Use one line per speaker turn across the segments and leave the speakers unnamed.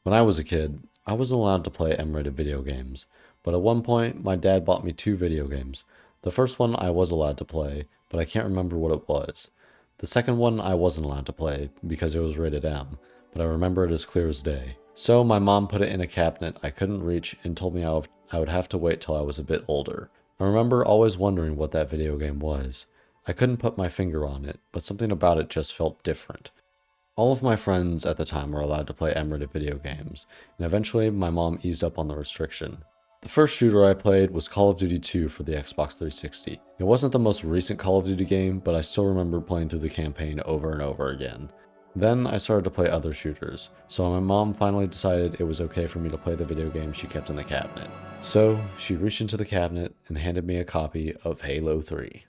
When I was a kid, I wasn't allowed to play M-rated video games, but at one point, my dad bought me two video games. The first one I was allowed to play, but I can't remember what it was. The second one I wasn't allowed to play because it was rated M, but I remember it as clear as day. So my mom put it in a cabinet I couldn't reach and told me I would have to wait till I was a bit older. I remember always wondering what that video game was. I couldn't put my finger on it, but something about it just felt different. All of my friends at the time were allowed to play M-rated video games, and eventually my mom eased up on the restriction. The first shooter I played was Call of Duty 2 for the Xbox 360. It wasn't the most recent Call of Duty game, but I still remember playing through the campaign over and over again. Then I started to play other shooters, so my mom finally decided it was okay for me to play the video game she kept in the cabinet. So she reached into the cabinet and handed me a copy of Halo 3.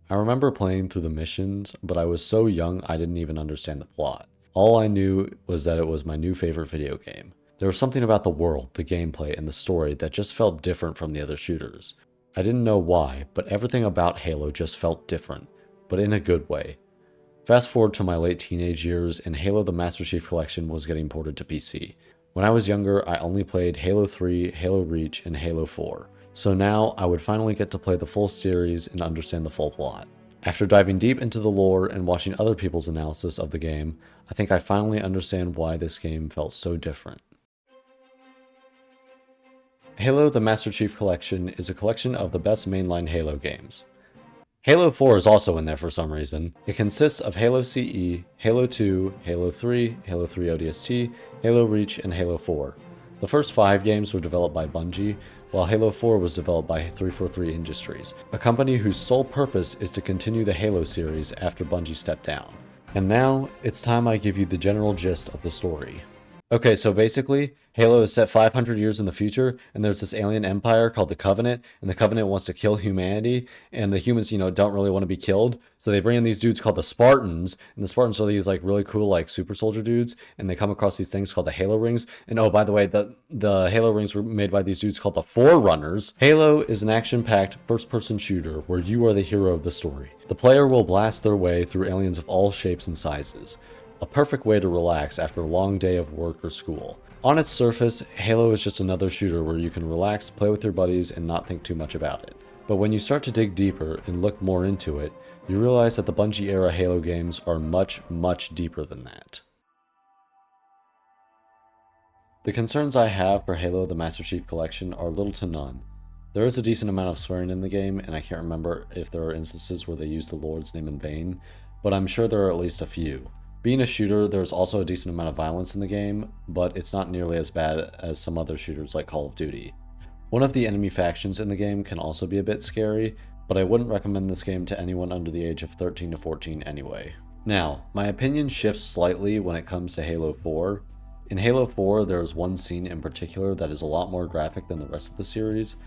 I remember playing through the missions, but I was so young I didn't even understand the plot. All I knew was that it was my new favorite video game. There was something about the world, the gameplay, and the story that just felt different from the other shooters. I didn't know why, but everything about Halo just felt different, but in a good way. Fast forward to my late teenage years, and Halo the Master Chief Collection was getting ported to PC. When I was younger, I only played Halo 3, Halo Reach, and Halo 4. So now, I would finally get to play the full series and understand the full plot. After diving deep into the lore and watching other people's analysis of the game, I think I finally understand why this game felt so different. Halo the Master Chief Collection is a collection of the best mainline Halo games. Halo 4 is also in there for some reason. It consists of Halo CE, Halo 2, Halo 3, Halo 3 ODST, Halo Reach, and Halo 4. The first 5 games were developed by Bungie, while Halo 4 was developed by 343 Industries, a company whose sole purpose is to continue the Halo series after Bungie stepped down. And now, it's time I give you the general gist of the story. Okay, so basically, Halo is set 500 years in the future, and there's this alien empire called the Covenant, and the Covenant wants to kill humanity, and the humans, don't really want to be killed, so they bring in these dudes called the Spartans, and the Spartans are these, really cool, super soldier dudes, and they come across these things called the Halo Rings, and oh, by the way, the Halo Rings were made by these dudes called the Forerunners. Halo is an action-packed, first-person shooter where you are the hero of the story. The player will blast their way through aliens of all shapes and sizes. A perfect way to relax after a long day of work or school. On its surface, Halo is just another shooter where you can relax, play with your buddies, and not think too much about it. But when you start to dig deeper and look more into it, you realize that the Bungie era Halo games are much, much deeper than that. The concerns I have for Halo the Master Chief Collection are little to none. There is a decent amount of swearing in the game, and I can't remember if there are instances where they use the Lord's name in vain, but I'm sure there are at least a few. Being a shooter, there's also a decent amount of violence in the game, but it's not nearly as bad as some other shooters like Call of Duty. One of the enemy factions in the game can also be a bit scary, but I wouldn't recommend this game to anyone under the age of 13 to 14 anyway. Now, my opinion shifts slightly when it comes to Halo 4. In Halo 4, there is one scene in particular that is a lot more graphic than the rest of the series.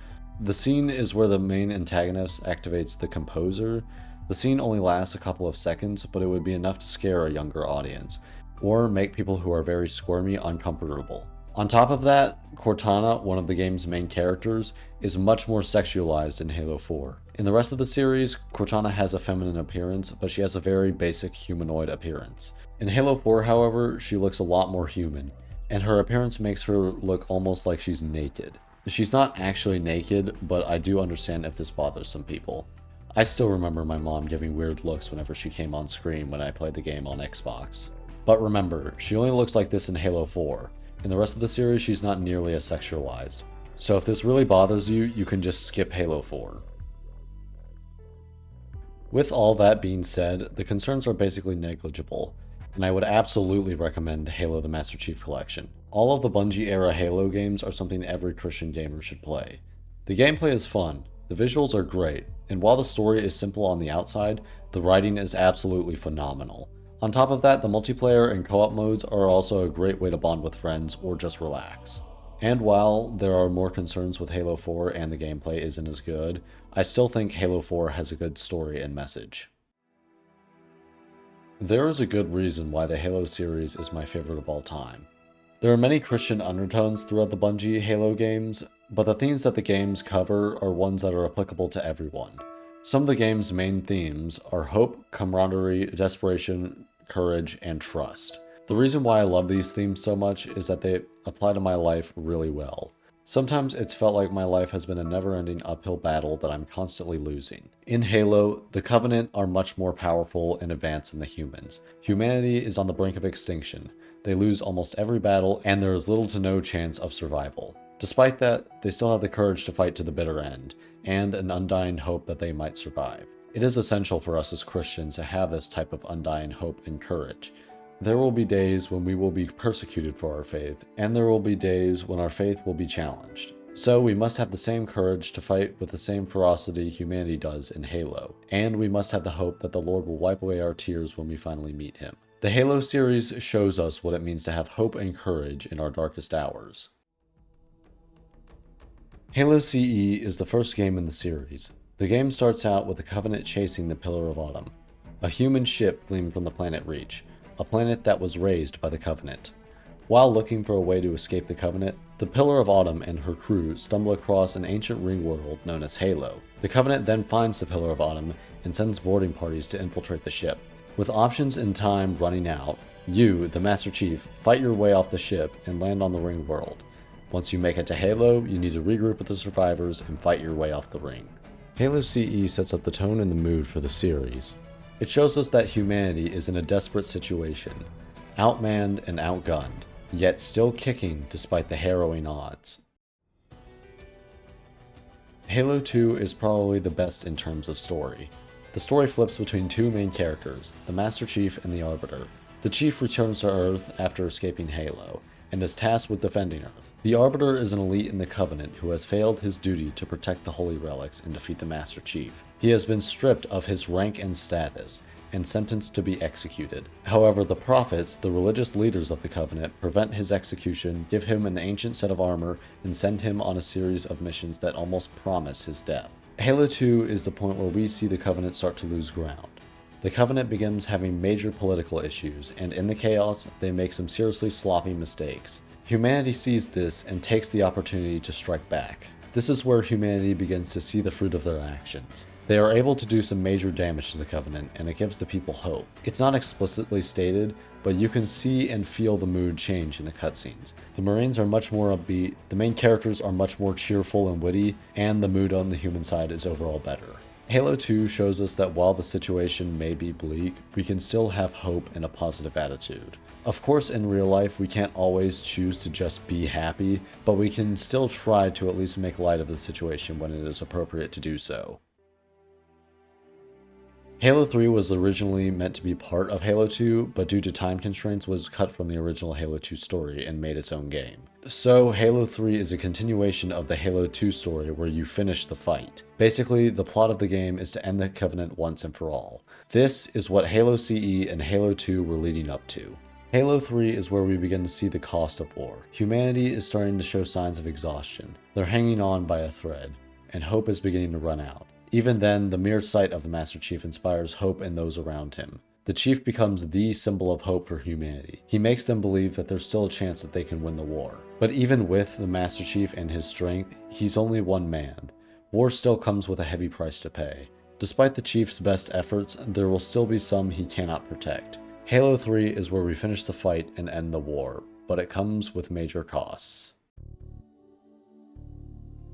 The scene is where the main antagonist activates the Composer. The scene only lasts a couple of seconds, but it would be enough to scare a younger audience, or make people who are very squirmy uncomfortable. On top of that, Cortana, one of the game's main characters, is much more sexualized in Halo 4. In the rest of the series, Cortana has a feminine appearance, but she has a very basic humanoid appearance. In Halo 4, however, she looks a lot more human, and her appearance makes her look almost like she's naked. She's not actually naked, but I do understand if this bothers some people. I still remember my mom giving weird looks whenever she came on screen when I played the game on Xbox. But remember, she only looks like this in Halo 4. In the rest of the series, she's not nearly as sexualized. So if this really bothers you, you can just skip Halo 4. With all that being said, the concerns are basically negligible, and I would absolutely recommend Halo the Master Chief Collection. All of the Bungie era Halo games are something every Christian gamer should play. The gameplay is fun, the visuals are great, and while the story is simple on the outside, the writing is absolutely phenomenal. On top of that, the multiplayer and co-op modes are also a great way to bond with friends or just relax. And while there are more concerns with Halo 4 and the gameplay isn't as good, I still think Halo 4 has a good story and message. There is a good reason why the Halo series is my favorite of all time. There are many Christian undertones throughout the Bungie Halo games, but the themes that the games cover are ones that are applicable to everyone. Some of the game's main themes are hope, camaraderie, desperation, courage, and trust. The reason why I love these themes so much is that they apply to my life really well. Sometimes it's felt like my life has been a never-ending uphill battle that I'm constantly losing. In Halo, the Covenant are much more powerful and advanced than the humans. Humanity is on the brink of extinction. They lose almost every battle, and there is little to no chance of survival. Despite that, they still have the courage to fight to the bitter end, and an undying hope that they might survive. It is essential for us as Christians to have this type of undying hope and courage. There will be days when we will be persecuted for our faith, and there will be days when our faith will be challenged. So we must have the same courage to fight with the same ferocity humanity does in Halo, and we must have the hope that the Lord will wipe away our tears when we finally meet Him. The Halo series shows us what it means to have hope and courage in our darkest hours. Halo CE is the first game in the series. The game starts out with the Covenant chasing the Pillar of Autumn, a human ship gleamed from the planet Reach, a planet that was raised by the Covenant. While looking for a way to escape the Covenant, the Pillar of Autumn and her crew stumble across an ancient ring world known as Halo. The Covenant then finds the Pillar of Autumn and sends boarding parties to infiltrate the ship. With options and time running out, you, the Master Chief, fight your way off the ship and land on the ring world. Once you make it to Halo, you need to regroup with the survivors and fight your way off the ring. Halo CE sets up the tone and the mood for the series. It shows us that humanity is in a desperate situation, outmanned and outgunned, yet still kicking despite the harrowing odds. Halo 2 is probably the best in terms of story. The story flips between two main characters, the Master Chief and the Arbiter. The Chief returns to Earth after escaping Halo, and is tasked with defending Earth. The Arbiter is an elite in the Covenant who has failed his duty to protect the Holy Relics and defeat the Master Chief. He has been stripped of his rank and status, and sentenced to be executed. However, the Prophets, the religious leaders of the Covenant, prevent his execution, give him an ancient set of armor, and send him on a series of missions that almost promise his death. Halo 2 is the point where we see the Covenant start to lose ground. The Covenant begins having major political issues, and in the chaos, they make some seriously sloppy mistakes. Humanity sees this and takes the opportunity to strike back. This is where humanity begins to see the fruit of their actions. They are able to do some major damage to the Covenant, and it gives the people hope. It's not explicitly stated, but you can see and feel the mood change in the cutscenes. The Marines are much more upbeat, the main characters are much more cheerful and witty, and the mood on the human side is overall better. Halo 2 shows us that while the situation may be bleak, we can still have hope and a positive attitude. Of course, in real life, we can't always choose to just be happy, but we can still try to at least make light of the situation when it is appropriate to do so. Halo 3 was originally meant to be part of Halo 2, but due to time constraints was cut from the original Halo 2 story and made its own game. So Halo 3 is a continuation of the Halo 2 story where you finish the fight. Basically, the plot of the game is to end the Covenant once and for all. This is what Halo CE and Halo 2 were leading up to. Halo 3 is where we begin to see the cost of war. Humanity is starting to show signs of exhaustion. They're hanging on by a thread, and hope is beginning to run out. Even then, the mere sight of the Master Chief inspires hope in those around him. The Chief becomes the symbol of hope for humanity. He makes them believe that there's still a chance that they can win the war. But even with the Master Chief and his strength, he's only one man. War still comes with a heavy price to pay. Despite the Chief's best efforts, there will still be some he cannot protect. Halo 3 is where we finish the fight and end the war, but it comes with major costs.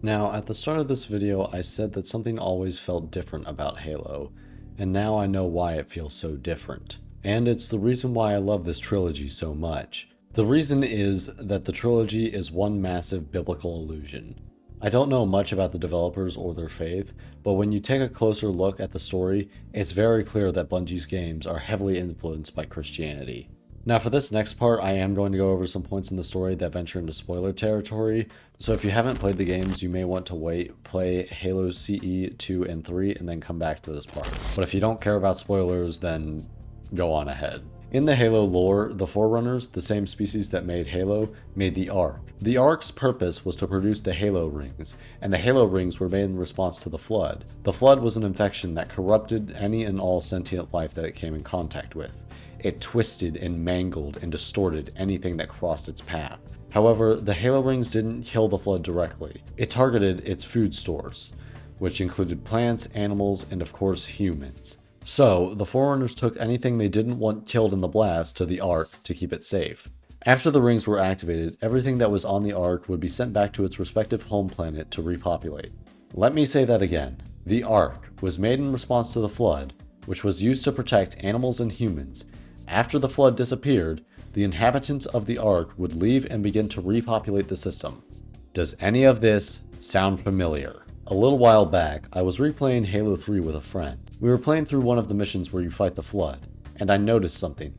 Now, at the start of this video, I said that something always felt different about Halo, and now I know why it feels so different. And it's the reason why I love this trilogy so much. The reason is that the trilogy is one massive biblical illusion. I don't know much about the developers or their faith, but when you take a closer look at the story, it's very clear that Bungie's games are heavily influenced by Christianity. Now for this next part, I am going to go over some points in the story that venture into spoiler territory, so if you haven't played the games, you may want to wait, play Halo CE 2 and 3, and then come back to this part. But if you don't care about spoilers, then go on ahead. In the Halo lore, the Forerunners, the same species that made Halo, made the Ark. The Ark's purpose was to produce the Halo rings, and the Halo rings were made in response to the Flood. The Flood was an infection that corrupted any and all sentient life that it came in contact with. It twisted and mangled and distorted anything that crossed its path. However, the Halo rings didn't kill the Flood directly. It targeted its food stores, which included plants, animals, and of course humans. So, the Forerunners took anything they didn't want killed in the blast to the Ark to keep it safe. After the rings were activated, everything that was on the Ark would be sent back to its respective home planet to repopulate. Let me say that again. The Ark was made in response to the Flood, which was used to protect animals and humans. After the Flood disappeared, the inhabitants of the Ark would leave and begin to repopulate the system. Does any of this sound familiar? A little while back, I was replaying Halo 3 with a friend. We were playing through one of the missions where you fight the Flood, and I noticed something.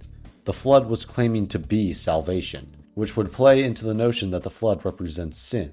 The Flood was claiming to be salvation, which would play into the notion that the Flood represents sin.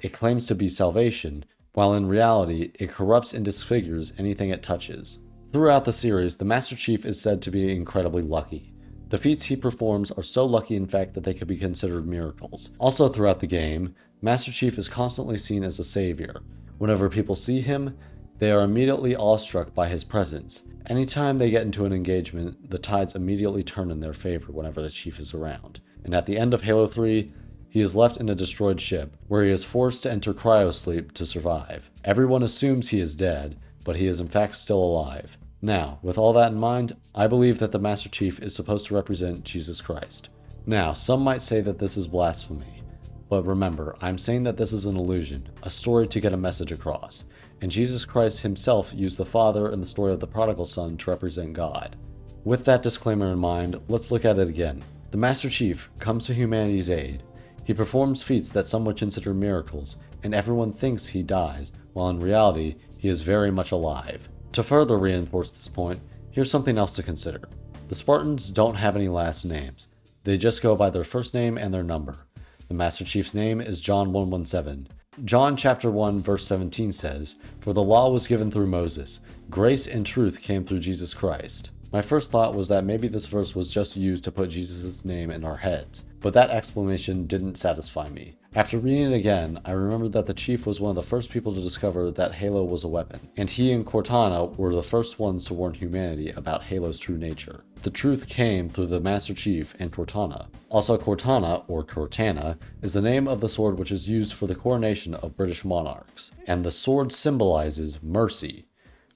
It claims to be salvation, while in reality, it corrupts and disfigures anything it touches. Throughout the series, the Master Chief is said to be incredibly lucky. The feats he performs are so lucky in fact that they could be considered miracles. Also throughout the game, Master Chief is constantly seen as a savior. Whenever people see him, they are immediately awestruck by his presence. Anytime they get into an engagement, the tides immediately turn in their favor whenever the Chief is around. And at the end of Halo 3, he is left in a destroyed ship, where he is forced to enter cryosleep to survive. Everyone assumes he is dead, but he is in fact still alive. Now, with all that in mind, I believe that the Master Chief is supposed to represent Jesus Christ. Now, some might say that this is blasphemy, but remember, I'm saying that this is an illusion, a story to get a message across, and Jesus Christ himself used the Father in the story of the prodigal son to represent God. With that disclaimer in mind, let's look at it again. The Master Chief comes to humanity's aid. He performs feats that some would consider miracles, and everyone thinks he dies, while in reality, he is very much alive. To further reinforce this point, here's something else to consider. The Spartans don't have any last names. They just go by their first name and their number. The Master Chief's name is John 117. John chapter 1 verse 17 says, "For the law was given through Moses. Grace and truth came through Jesus Christ." My first thought was that maybe this verse was just used to put Jesus' name in our heads, but that explanation didn't satisfy me. After reading it again, I remembered that the Chief was one of the first people to discover that Halo was a weapon, and he and Cortana were the first ones to warn humanity about Halo's true nature. The truth came through the Master Chief and Cortana. Also, Cortana, or Cortana, is the name of the sword which is used for the coronation of British monarchs, and the sword symbolizes mercy,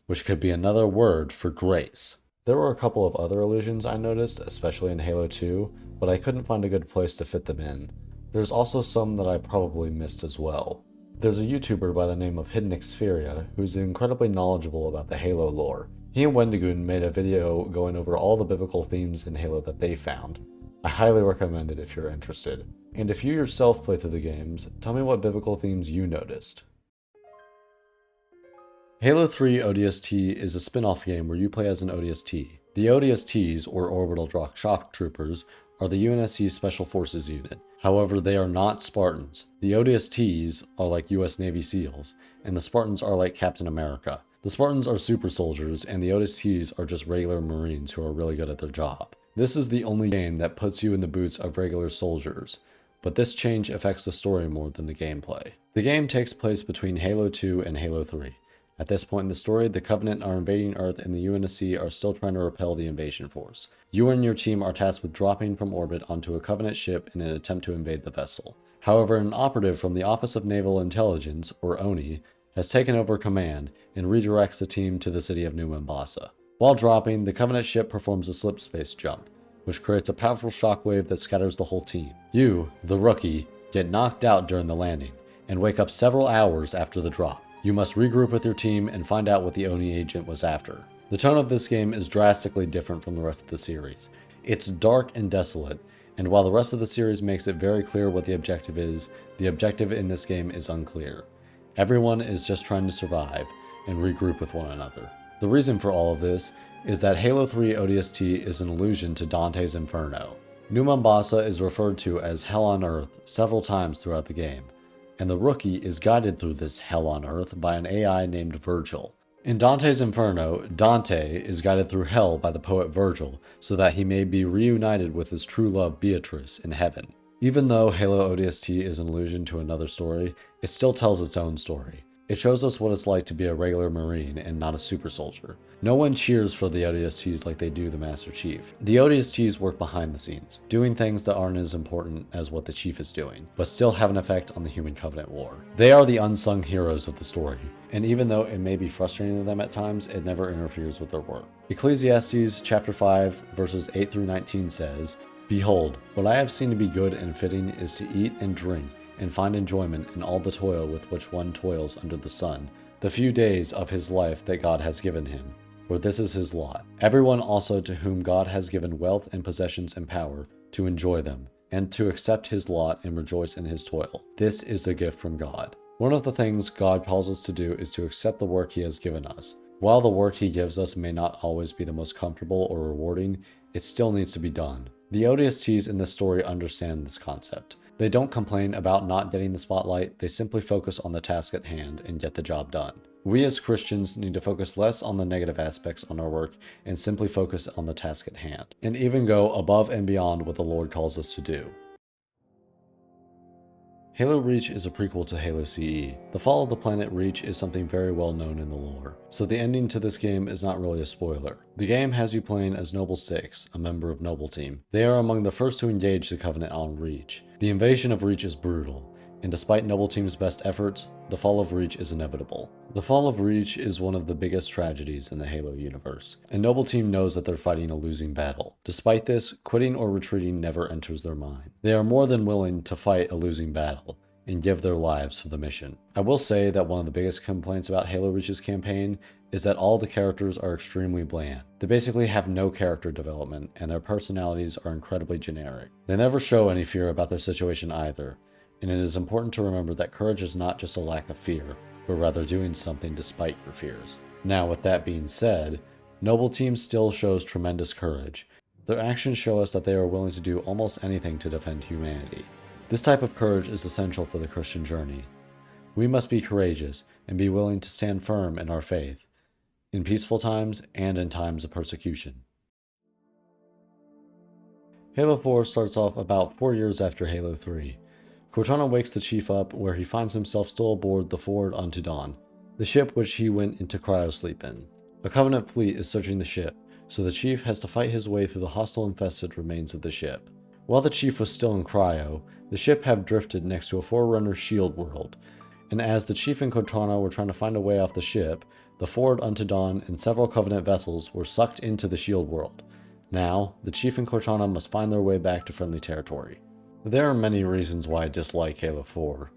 which could be another word for grace. There were a couple of other allusions I noticed, especially in Halo 2, but I couldn't find a good place to fit them in. There's also some that I probably missed as well. There's a YouTuber by the name of Hidden Xperia who's incredibly knowledgeable about the Halo lore. He and Wendigoon made a video going over all the biblical themes in Halo that they found. I highly recommend it if you're interested. And if you yourself play through the games, tell me what biblical themes you noticed. Halo 3 ODST is a spin-off game where you play as an ODST. The ODSTs, or Orbital Shock Troopers, are the UNSC Special Forces unit. However, they are not Spartans. The ODSTs are like US Navy SEALs, and the Spartans are like Captain America. The Spartans are super soldiers, and the ODSTs are just regular Marines who are really good at their job. This is the only game that puts you in the boots of regular soldiers, but this change affects the story more than the gameplay. The game takes place between Halo 2 and Halo 3. At this point in the story, the Covenant are invading Earth and the UNSC are still trying to repel the invasion force. You and your team are tasked with dropping from orbit onto a Covenant ship in an attempt to invade the vessel. However, an operative from the Office of Naval Intelligence, or ONI, has taken over command and redirects the team to the city of New Mombasa. While dropping, the Covenant ship performs a slip space jump, which creates a powerful shockwave that scatters the whole team. You, the rookie, get knocked out during the landing and wake up several hours after the drop. You must regroup with your team and find out what the ONI agent was after. The tone of this game is drastically different from the rest of the series. It's dark and desolate, and while the rest of the series makes it very clear what the objective is, the objective in this game is unclear. Everyone is just trying to survive and regroup with one another. The reason for all of this is that Halo 3 ODST is an allusion to Dante's Inferno. New Mombasa is referred to as Hell on Earth several times throughout the game, and the rookie is guided through this hell on earth by an AI named Virgil. In Dante's Inferno, Dante is guided through hell by the poet Virgil so that he may be reunited with his true love Beatrice in heaven. Even though Halo ODST is an allusion to another story, it still tells its own story. It shows us what it's like to be a regular Marine and not a super soldier. No one cheers for the ODSTs like they do the Master Chief. The ODSTs work behind the scenes, doing things that aren't as important as what the Chief is doing, but still have an effect on the Human Covenant War. They are the unsung heroes of the story, and even though it may be frustrating to them at times, it never interferes with their work. Ecclesiastes chapter 5 verses 8 through 19 says, Behold, what I have seen to be good and fitting is to eat and drink, and find enjoyment in all the toil with which one toils under the sun, the few days of his life that God has given him. For this is his lot. Everyone also to whom God has given wealth and possessions and power, to enjoy them, and to accept his lot and rejoice in his toil. This is the gift from God. One of the things God calls us to do is to accept the work he has given us. While the work he gives us may not always be the most comfortable or rewarding, it still needs to be done. The ODSTs in this story understand this concept. They don't complain about not getting the spotlight, they simply focus on the task at hand and get the job done. We as Christians need to focus less on the negative aspects on our work and simply focus on the task at hand, and even go above and beyond what the Lord calls us to do. Halo Reach is a prequel to Halo CE. The fall of the planet Reach is something very well known in the lore, so the ending to this game is not really a spoiler. The game has you playing as Noble 6, a member of Noble Team. They are among the first to engage the Covenant on Reach. The invasion of Reach is brutal, and despite Noble Team's best efforts, the fall of Reach is inevitable. The fall of Reach is one of the biggest tragedies in the Halo universe, and Noble Team knows that they're fighting a losing battle. Despite this, quitting or retreating never enters their mind. They are more than willing to fight a losing battle and give their lives for the mission. I will say that one of the biggest complaints about Halo Reach's campaign is that all the characters are extremely bland. They basically have no character development, and their personalities are incredibly generic. They never show any fear about their situation either, and it is important to remember that courage is not just a lack of fear, but rather doing something despite your fears. Now, with that being said, Noble Team still shows tremendous courage. Their actions show us that they are willing to do almost anything to defend humanity. This type of courage is essential for the Christian journey. We must be courageous and be willing to stand firm in our faith, in peaceful times and in times of persecution. Halo 4 starts off about 4 years after Halo 3. Cortana wakes the Chief up where he finds himself still aboard the Forward Unto Dawn, the ship which he went into cryosleep in. A Covenant fleet is searching the ship, so the Chief has to fight his way through the hostile-infested remains of the ship. While the Chief was still in cryo, the ship had drifted next to a Forerunner shield world, and as the Chief and Cortana were trying to find a way off the ship, the Forward Unto Dawn and several Covenant vessels were sucked into the shield world. Now, the Chief and Cortana must find their way back to friendly territory. There are many reasons why I dislike Halo 4.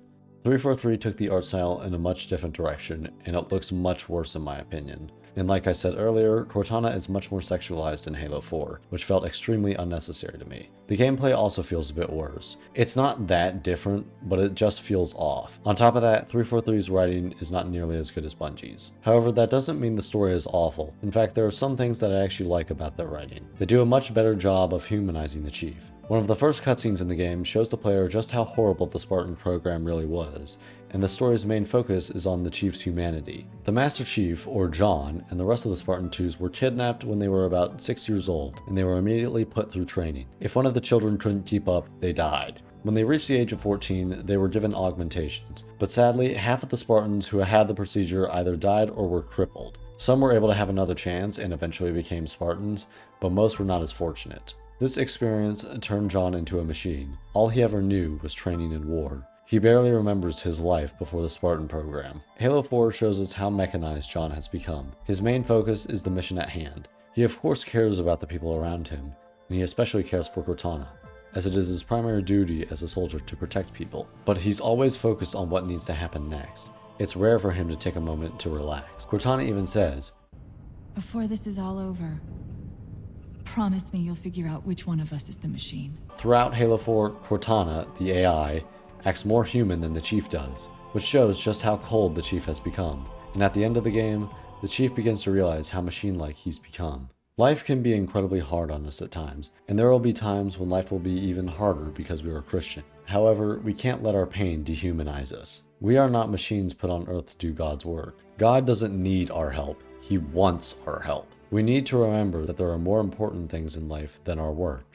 343 took the art style in a much different direction, and it looks much worse in my opinion. And like I said earlier, Cortana is much more sexualized in Halo 4, which felt extremely unnecessary to me. The gameplay also feels a bit worse. It's not that different, but it just feels off. On top of that, 343's writing is not nearly as good as Bungie's. However, that doesn't mean the story is awful. In fact, there are some things that I actually like about their writing. They do a much better job of humanizing the Chief. One of the first cutscenes in the game shows the player just how horrible the Spartan program really was, and the story's main focus is on the Chief's humanity. The Master Chief, or John, and the rest of the Spartan 2s were kidnapped when they were about 6 years old, and they were immediately put through training. If one of the children couldn't keep up, they died. When they reached the age of 14, they were given augmentations, but sadly, half of the Spartans who had the procedure either died or were crippled. Some were able to have another chance and eventually became Spartans, but most were not as fortunate. This experience turned John into a machine. All he ever knew was training in war. He barely remembers his life before the Spartan program. Halo 4 shows us how mechanized John has become. His main focus is the mission at hand. He of course cares about the people around him, and he especially cares for Cortana, as it is his primary duty as a soldier to protect people. But he's always focused on what needs to happen next. It's rare for him to take a moment to relax. Cortana even says,
"Before this is all over, promise me you'll figure out which one of us is the machine."
Throughout Halo 4, Cortana, the AI, acts more human than the Chief does, which shows just how cold the Chief has become. And at the end of the game, the Chief begins to realize how machine-like he's become. Life can be incredibly hard on us at times, and there will be times when life will be even harder because we are Christian. However, we can't let our pain dehumanize us. We are not machines put on earth to do God's work. God doesn't need our help, He wants our help. We need to remember that there are more important things in life than our work.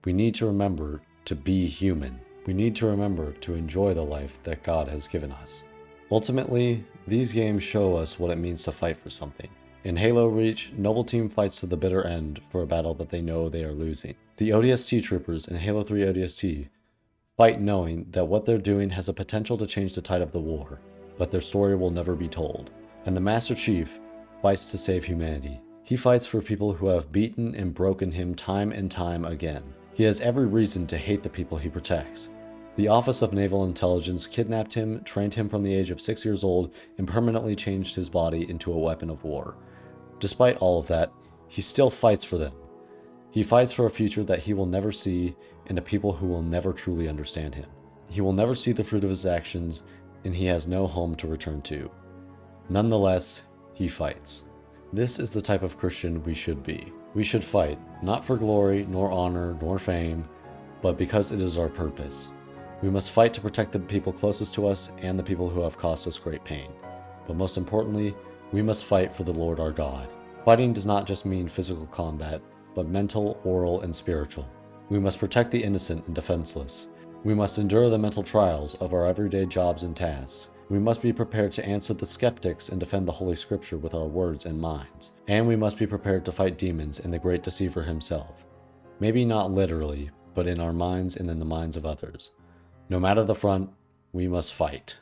We need to remember to be human. We need to remember to enjoy the life that God has given us. Ultimately, these games show us what it means to fight for something. In Halo Reach, Noble Team fights to the bitter end for a battle that they know they are losing. The ODST troopers in Halo 3 ODST fight knowing that what they're doing has a potential to change the tide of the war, but their story will never be told. And the Master Chief fights to save humanity. He fights for people who have beaten and broken him time and time again. He has every reason to hate the people he protects. The Office of Naval Intelligence kidnapped him, trained him from the age of 6 years old, and permanently changed his body into a weapon of war. Despite all of that, he still fights for them. He fights for a future that he will never see and a people who will never truly understand him. He will never see the fruit of his actions, and he has no home to return to. Nonetheless, he fights. This is the type of Christian we should be. We should fight, not for glory, nor honor, nor fame, but because it is our purpose. We must fight to protect the people closest to us and the people who have caused us great pain. But most importantly, we must fight for the Lord our God. Fighting does not just mean physical combat, but mental, oral, and spiritual. We must protect the innocent and defenseless. We must endure the mental trials of our everyday jobs and tasks. We must be prepared to answer the skeptics and defend the Holy Scripture with our words and minds. And we must be prepared to fight demons and the great deceiver himself. Maybe not literally, but in our minds and in the minds of others. No matter the front, we must fight.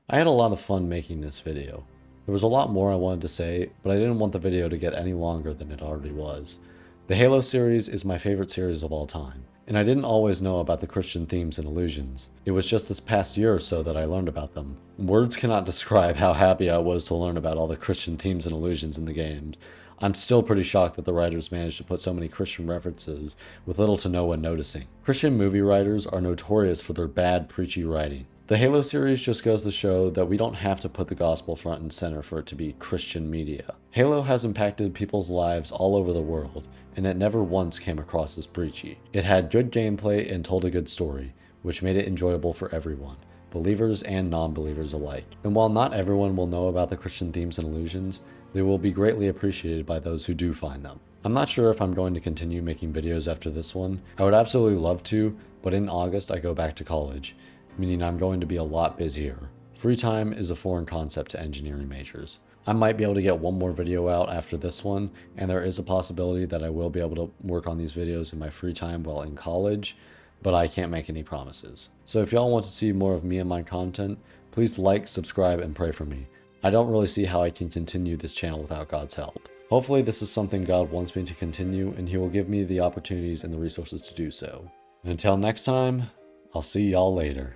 I had a lot of fun making this video. There was a lot more I wanted to say, but I didn't want the video to get any longer than it already was. The Halo series is my favorite series of all time, and I didn't always know about the Christian themes and illusions. It was just this past year or so that I learned about them. Words cannot describe how happy I was to learn about all the Christian themes and illusions in the games. I'm still pretty shocked that the writers managed to put so many Christian references with little to no one noticing. Christian movie writers are notorious for their bad, preachy writing. The Halo series just goes to show that we don't have to put the gospel front and center for it to be Christian media. Halo has impacted people's lives all over the world, and it never once came across as preachy. It had good gameplay and told a good story, which made it enjoyable for everyone, believers and non-believers alike. And while not everyone will know about the Christian themes and illusions, they will be greatly appreciated by those who do find them. I'm not sure if I'm going to continue making videos after this one. I would absolutely love to, but in August I go back to college, meaning I'm going to be a lot busier. Free time is a foreign concept to engineering majors. I might be able to get one more video out after this one, and there is a possibility that I will be able to work on these videos in my free time while in college, but I can't make any promises. So if y'all want to see more of me and my content, please like, subscribe, and pray for me. I don't really see how I can continue this channel without God's help. Hopefully this is something God wants me to continue, and He will give me the opportunities and the resources to do so. Until next time, I'll see y'all later.